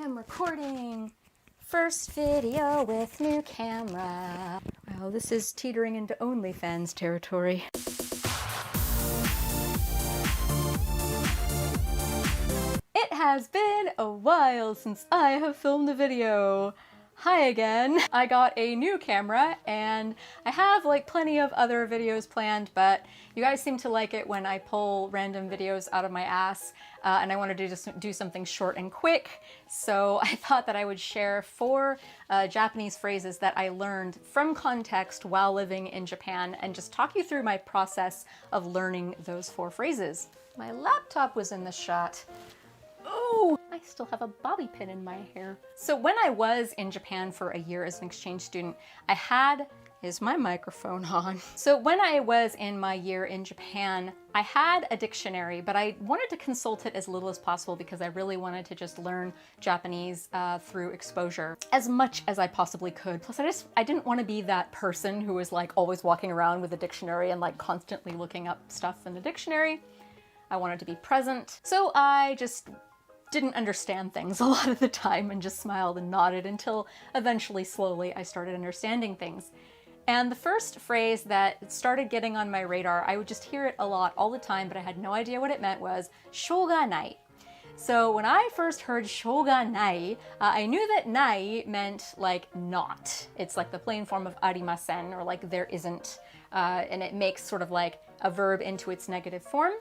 I'm recording. First video with new camera. Well, this is teetering into OnlyFans territory. It has been a while since I have filmed a video. Hi again. I got a new camera and I have like plenty of other videos planned, but you guys seem to like it when I pull random videos out of my ass and I wanted to just do something short and quick. So I thought that I would share 4 Japanese phrases that I learned from context while living in Japan and just talk you through my process of learning those 4 phrases. My laptop was in the shot. Oh, I still have a bobby pin in my hair. So when I was in Japan for a year as an exchange student, I had, is my microphone on? So when I was in my year in Japan, I had a dictionary, but I wanted to consult it as little as possible because I really wanted to just learn Japanese through exposure as much as I possibly could. Plus I didn't want to be that person who was like always walking around with a dictionary and like constantly looking up stuff in the dictionary. I wanted to be present. So I just didn't understand things a lot of the time and just smiled and nodded until eventually, slowly, I started understanding things. And the first phrase that started getting on my radar, I would just hear it a lot all the time, but I had no idea what it meant, was Shogun Night. So when I first heard Shogun Night, I knew that nai meant like not. It's like the plain form of arimasen, or like there isn't, and it makes sort of like a verb into its negative form.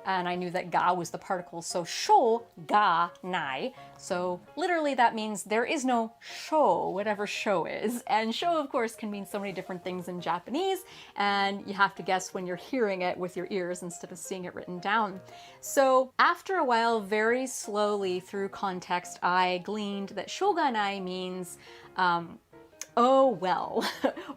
And I knew that ga was the particle, so sho ga nai. So literally that means there is no sho, whatever sho is. And sho, of course, can mean so many different things in Japanese, and you have to guess when you're hearing it with your ears instead of seeing it written down. So after a while, very slowly through context, I gleaned that shoganai means oh well,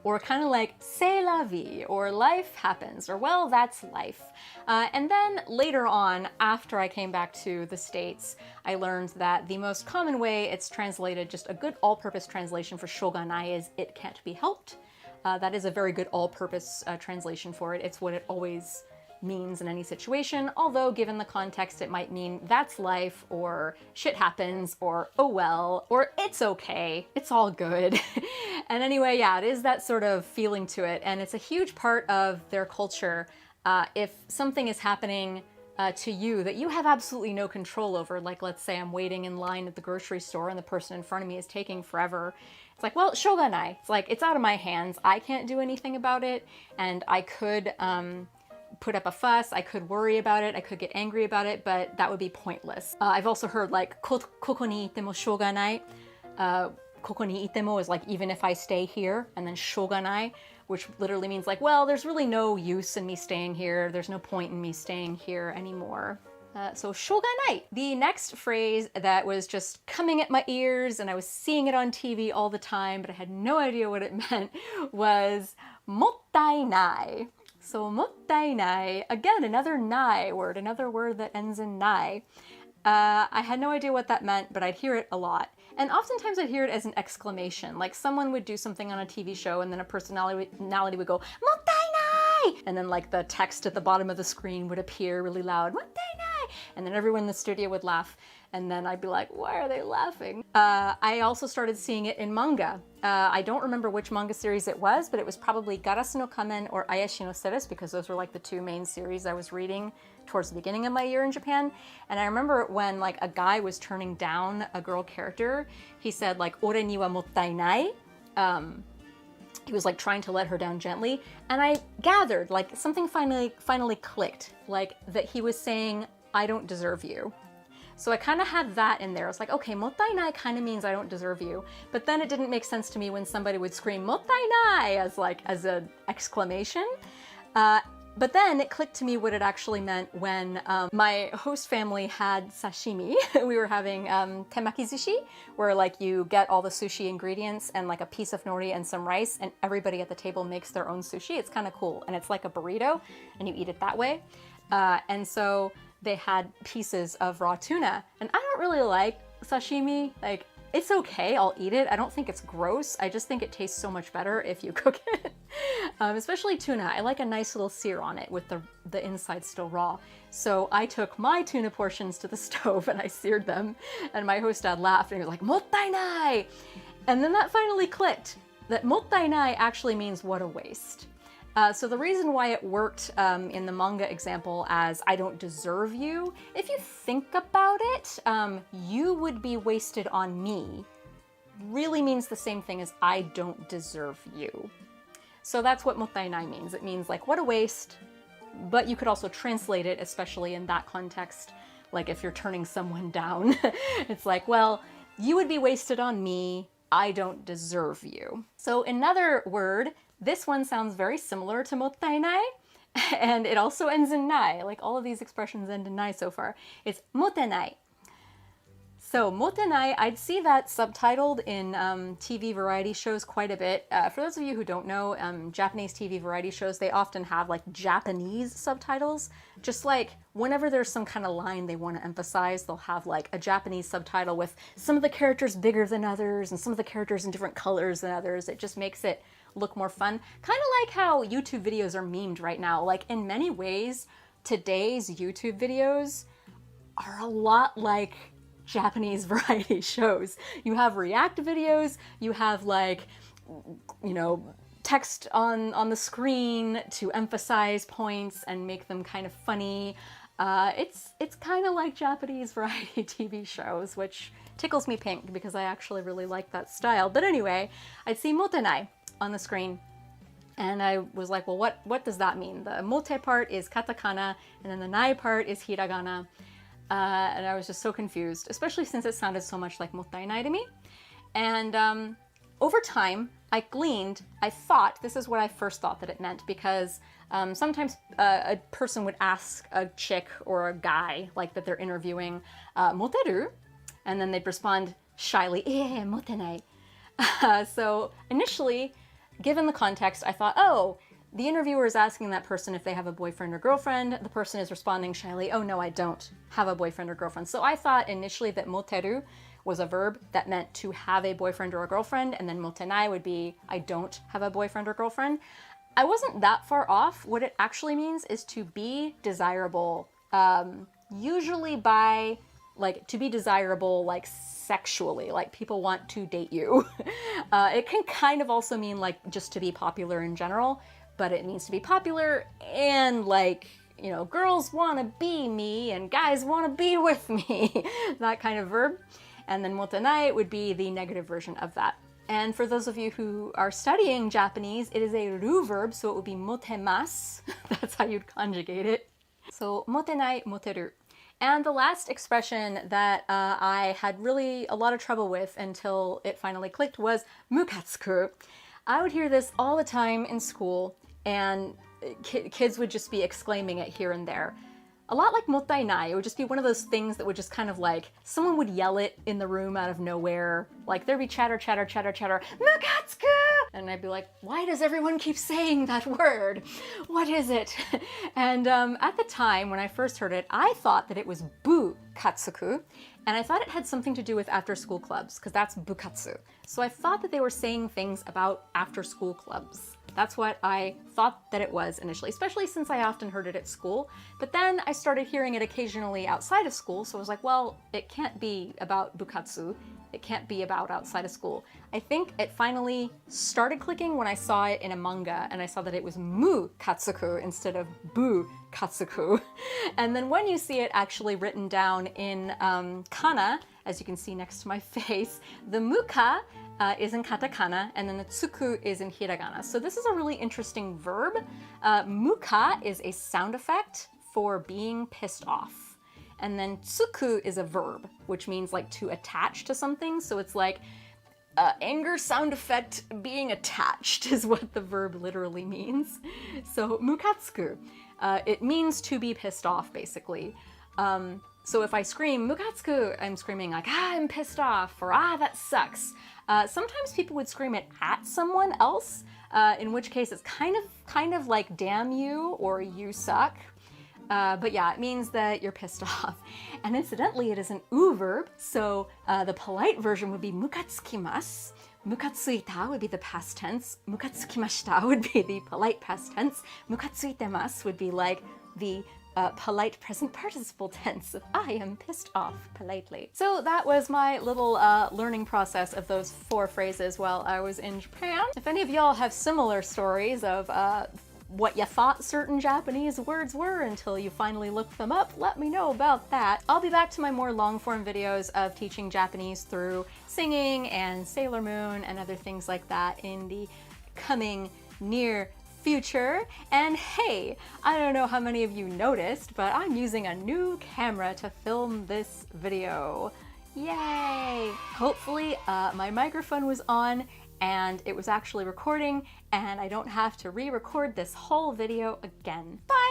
or kind of like c'est la vie, or life happens, or well, that's life. And then later on, after I came back to the States, I learned that the most common way it's translated, just a good all-purpose translation for shoganai, is it can't be helped. That is a very good all-purpose translation for it. It's what it always means in any situation, although given the context it might mean that's life, or shit happens, or oh well, or it's okay, it's all good. And anyway, yeah, it is that sort of feeling to it, and it's a huge part of their culture. If something is happening to you that you have absolutely no control over, like let's say I'm waiting in line at the grocery store and the person in front of me is taking forever, it's like, well, shoganai. It's like, it's out of my hands. I can't do anything about it, and I could put up a fuss, I could worry about it, I could get angry about it, but that would be pointless. I've also heard like, koko ni itemo shoganai. Koko ni itemo is like, even if I stay here, and then shoganai, which literally means like, well, there's really no use in me staying here, there's no point in me staying here anymore. So Shogun Night. The next phrase that was just coming at my ears, and I was seeing it on TV all the time, but I had no idea what it meant, was multainai. So multainai, again, another nai word, another word that ends in nai. I had no idea what that meant, but I'd hear it a lot. And oftentimes I'd hear it as an exclamation, like someone would do something on a TV show and then a personality would go, multainai! And then like the text at the bottom of the screen would appear really loud, multainai! And then everyone in the studio would laugh. And then I'd be like, why are they laughing? I also started seeing it in manga. I don't remember which manga series it was, but it was probably Garasu no Kamen or Ayashi no Seres, because those were like the 2 main series I was reading towards the beginning of my year in Japan. And I remember when like a guy was turning down a girl character, he said like, ore ni wa mottainai. He was like trying to let her down gently. And I gathered like something finally clicked, like that he was saying, I don't deserve you. So I kind of had that in there. I was like, okay, mottainai kind of means I don't deserve you. But then it didn't make sense to me when somebody would scream mottainai as an exclamation. But then it clicked to me what it actually meant when my host family had sashimi. We were having temaki sushi, where like you get all the sushi ingredients and like a piece of nori and some rice, and everybody at the table makes their own sushi. It's kind of cool, and it's like a burrito, and you eat it that way. And so they had pieces of raw tuna, and I don't really like sashimi. Like, it's okay, I'll eat it. I don't think it's gross. I just think it tastes so much better if you cook it. Especially tuna. I like a nice little sear on it with the inside still raw. So I took my tuna portions to the stove and I seared them, and my host dad laughed and he was like, multainai! And then that finally clicked, that multainai actually means what a waste. So the reason why it worked in the manga example as I don't deserve you, if you think about it, you would be wasted on me really means the same thing as I don't deserve you. So that's what multainai means. It means like what a waste, but you could also translate it, especially in that context, like if you're turning someone down. It's like, well, you would be wasted on me, I don't deserve you. So another word, this one sounds very similar to multainai, and it also ends in nai. Like all of these expressions end in nai so far. It's multainai. So multainai, I'd see that subtitled in TV variety shows quite a bit. For those of you who don't know, Japanese TV variety shows, they often have like Japanese subtitles. Just like whenever there's some kind of line they want to emphasize, they'll have like a Japanese subtitle with some of the characters bigger than others and some of the characters in different colors than others. It just makes it look more fun. Kind of like how YouTube videos are memed right now. Like in many ways, today's YouTube videos are a lot like Japanese variety shows. You have react videos, you have like, you know, text on the screen to emphasize points and make them kind of funny. It's kind of like Japanese variety TV shows, which tickles me pink because I actually really like that style. But anyway, I'd see multainai on the screen and I was like, well, what does that mean? The mote part is katakana and then the nai part is hiragana. And I was just so confused, especially since it sounded so much like multainai to me. And over time, I thought, this is what I first thought that it meant, because sometimes a person would ask a chick or a guy, like that they're interviewing, moteru? And then they'd respond shyly, motenai. So initially, given the context, I thought, oh, the interviewer is asking that person if they have a boyfriend or girlfriend. The person is responding shyly, oh no, I don't have a boyfriend or girlfriend. So I thought initially that moteru was a verb that meant to have a boyfriend or a girlfriend, and then multainai would be I don't have a boyfriend or girlfriend. I wasn't that far off. What it actually means is to be desirable, usually by, like, to be desirable, like, sexually, like people want to date you. It can kind of also mean like just to be popular in general, but it means to be popular and like, you know, girls want to be me and guys want to be with me, that kind of verb. And then multainai would be the negative version of that. And for those of you who are studying Japanese, it is a ru verb, so it would be motemasu. That's how you'd conjugate it. So motenai, moteru. And the last expression that I had really a lot of trouble with until it finally clicked was mukatsuku. I would hear this all the time in school, and kids would just be exclaiming it here and there. A lot like multainai, it would just be one of those things that would just kind of like, someone would yell it in the room out of nowhere. Like there'd be chatter, chatter, chatter, chatter, mukatsuku! And I'd be like, why does everyone keep saying that word? What is it? And at the time when I first heard it, I thought that it was bukatsuku, and I thought it had something to do with after-school clubs, because that's bukatsu. So I thought that they were saying things about after-school clubs. That's what I thought that it was initially, especially since I often heard it at school. But then I started hearing it occasionally outside of school, so I was like, well, it can't be about bukatsu. It can't be about outside of school. I think it finally started clicking when I saw it in a manga, and I saw that it was mukatsuku instead of bukatsuku. And then when you see it actually written down in kana, as you can see next to my face, the muka is in katakana, and then the tsuku is in hiragana. So this is a really interesting verb. Muka is a sound effect for being pissed off. And then tsuku is a verb, which means like to attach to something. So it's like anger sound effect being attached is what the verb literally means. So mukatsuku, it means to be pissed off, basically. So if I scream mukatsuku, I'm screaming like, I'm pissed off, or that sucks. Sometimes people would scream it at someone else, in which case it's kind of like damn you or you suck. But yeah, it means that you're pissed off. And incidentally, it is an u verb, so the polite version would be mukatsukimasu. Mukatsuita would be the past tense. Mukatsukimashita would be the polite past tense. Mukatsuitemasu would be like the polite present participle tense of I am pissed off politely. So that was my little learning process of those 4 phrases while I was in Japan. If any of y'all have similar stories of what you thought certain Japanese words were until you finally looked them up, let me know about that. I'll be back to my more long-form videos of teaching Japanese through singing and Sailor Moon and other things like that in the coming near future. And hey, I don't know how many of you noticed, but I'm using a new camera to film this video. Yay! Hopefully my microphone was on and it was actually recording and I don't have to re-record this whole video again. Bye!